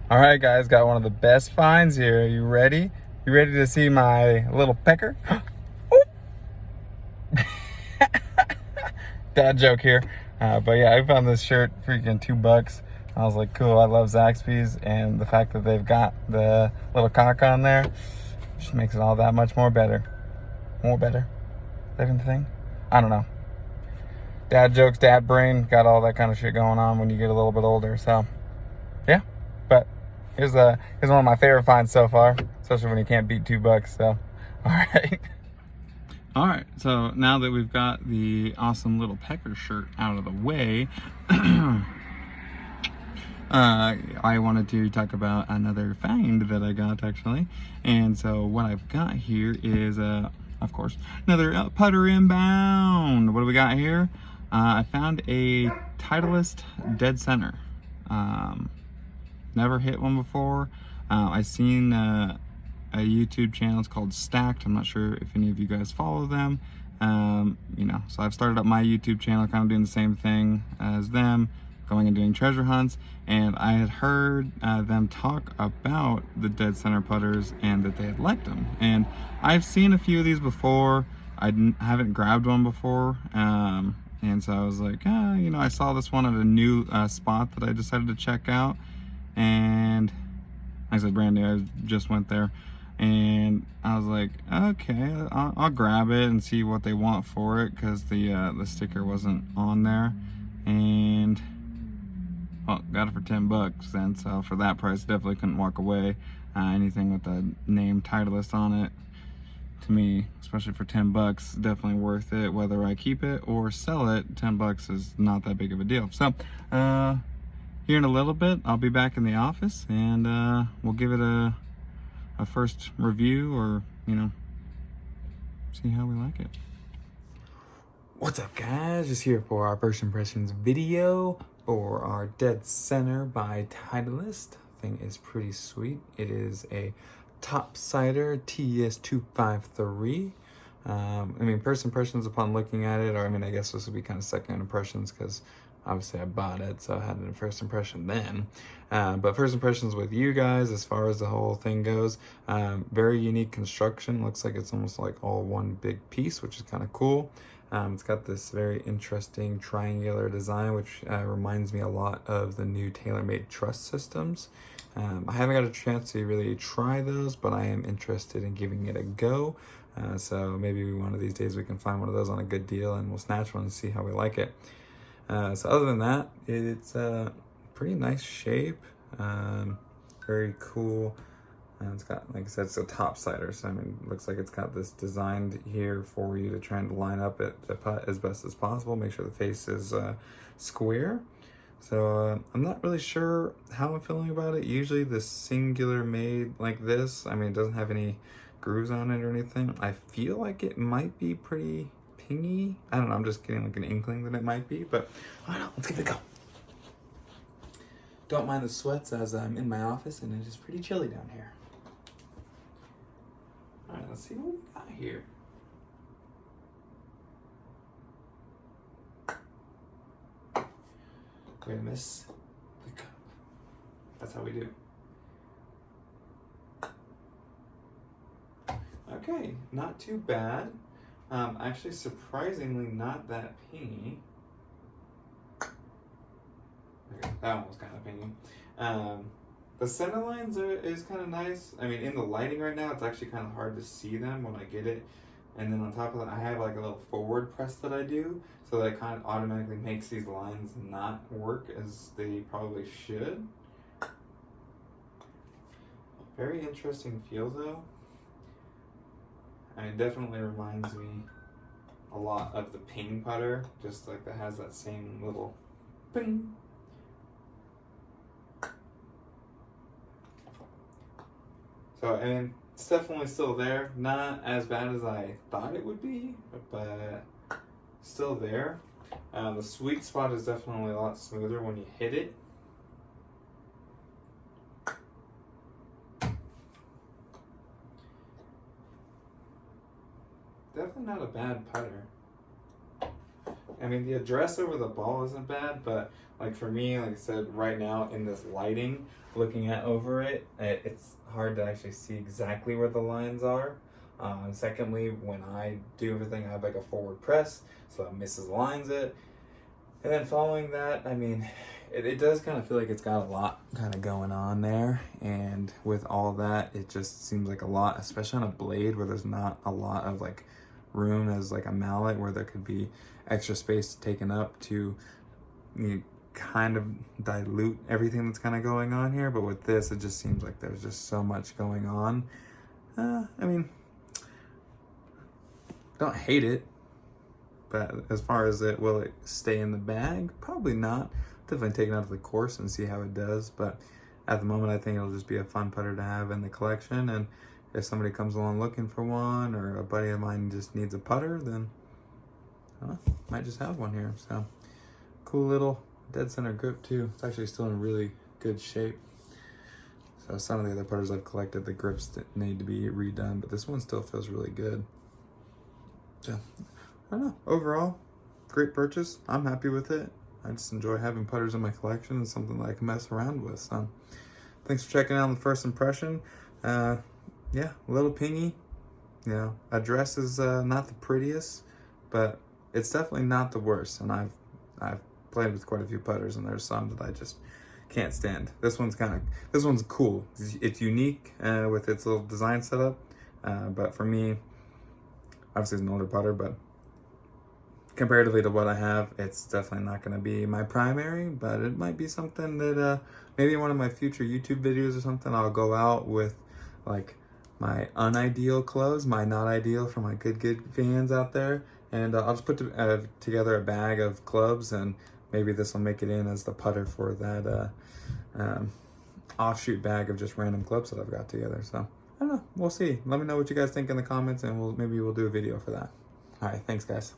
All right, guys, got one of the best finds here. You ready? You ready to see my little pecker? Dad joke here. But yeah, I found this shirt freaking $2. I was like, cool, I love Zaxby's, and the fact that they've got the little cock on there just makes it all that much more better. More better. Is that even the thing? I don't know. Dad jokes, dad brain, got all that kind of shit going on when you get a little bit older. So, yeah. But here's one of my favorite finds so far, especially when you can't beat $2. So, all right. All right, so now that we've got the awesome little pecker shirt out of the way, I wanted to talk about another find that I got actually. And so what I've got here is, of course, another putter inbound. What do we got here? I found a Titleist Dead Center. Never hit one before. I've seen a YouTube channel. It's called Stacked. I'm not sure if any of you guys follow them. So I've started up my YouTube channel, kind of doing the same thing as them, going and doing treasure hunts. And I had heard them talk about the Dead Center putters and that they had liked them. And I've seen a few of these before. I haven't grabbed one before. And so I was like, I saw this one at a new spot that I decided to check out. And like I said, brand new, I just went there. And I was like, okay, I'll grab it and see what they want for it, because the sticker wasn't on there. And well, got it for $10 then, so for that price definitely couldn't walk away. Anything with the name Titleist on it, to me, especially for $10, definitely worth it. Whether I keep it or sell it, $10 is not that big of a deal. So here in a little bit I'll be back in the office, and we'll give it a first review, or see how we like it. What's up, guys? Just here for our first impressions video for our Dead Center by Titleist. Thing is pretty sweet. It is a topsider TS253. First impressions upon looking at it, or I guess this would be kind of second impressions, because obviously I bought it, so I had a first impression then. But first impressions with you guys, as far as the whole thing goes, very unique construction. Looks like it's almost like all one big piece, which is kind of cool. It's got this very interesting triangular design, which reminds me a lot of the new TaylorMade truss systems. I haven't got a chance to really try those, but I am interested in giving it a go. So maybe one of these days we can find one of those on a good deal, and we'll snatch one and see how we like it. So other than that, it's a pretty nice shape, very cool. It's got, like I said, it's a topsider, so it looks like it's got this designed here for you to try and line up it the putt as best as possible, make sure the face is square. So I'm not really sure how I'm feeling about it. Usually the singular made like this, it doesn't have any grooves on it or anything. I feel like it might be pretty pingy. I don't know, I'm just getting like an inkling that it might be, but I don't know, let's give it a go. Don't mind the sweats as I'm in my office and it is pretty chilly down here. All right, let's see what we got here. We're gonna miss the cup. That's how we do. Okay, not too bad. Actually, surprisingly, not that pingy. Okay, that one was kind of pingy. The center lines is kind of nice. In the lighting right now, it's actually kind of hard to see them when I get it. And then on top of that, I have like a little forward press that I do, so that kind of automatically makes these lines not work as they probably should. Very interesting feel though. It definitely reminds me a lot of the ping putter, just like that has that same little ping. So, it's definitely still there. Not as bad as I thought it would be, but still there. The sweet spot is definitely a lot smoother when you hit it. Definitely not a bad putter. I mean, the address over the ball isn't bad, but like for me, like I said, right now in this lighting, looking at over it, it's hard to actually see exactly where the lines are. Secondly, when I do everything, I have like a forward press, so it misses lines it. And then following that, I mean, it does kind of feel like it's got a lot kind of going on there. And with all that, it just seems like a lot, especially on a blade where there's not a lot of like room as like a mallet where there could be extra space taken up to kind of dilute everything that's kind of going on here. But with this, it just seems like there's just so much going on. I mean, don't hate it, but as far as will it stay in the bag? Probably not. Definitely take it out of the course and see how it does. But at the moment, I think it'll just be a fun putter to have in the collection. And if somebody comes along looking for one, or a buddy of mine just needs a putter, then I don't know, might just have one here. So cool little Dead Center grip too. It's actually still in really good shape. So some of the other putters I've collected, the grips that need to be redone, but this one still feels really good. So I don't know. Overall, great purchase. I'm happy with it. I just enjoy having putters in my collection. It's something that I can mess around with. So thanks for checking out the first impression. Yeah, a little pingy. You know, address is not the prettiest, but it's definitely not the worst. And I've played with quite a few putters, and there's some that I just can't stand. This one's cool. It's unique with its little design setup. But for me, obviously it's an older putter, but comparatively to what I have, it's definitely not going to be my primary, but it might be something that maybe one of my future YouTube videos or something, I'll go out with like my unideal clubs, my not ideal for my good fans out there, and I'll just put together a bag of clubs, and maybe this will make it in as the putter for that offshoot bag of just random clubs that I've got together. So I don't know, we'll see. Let me know what you guys think in the comments, and maybe we'll do a video for that. All right, thanks guys.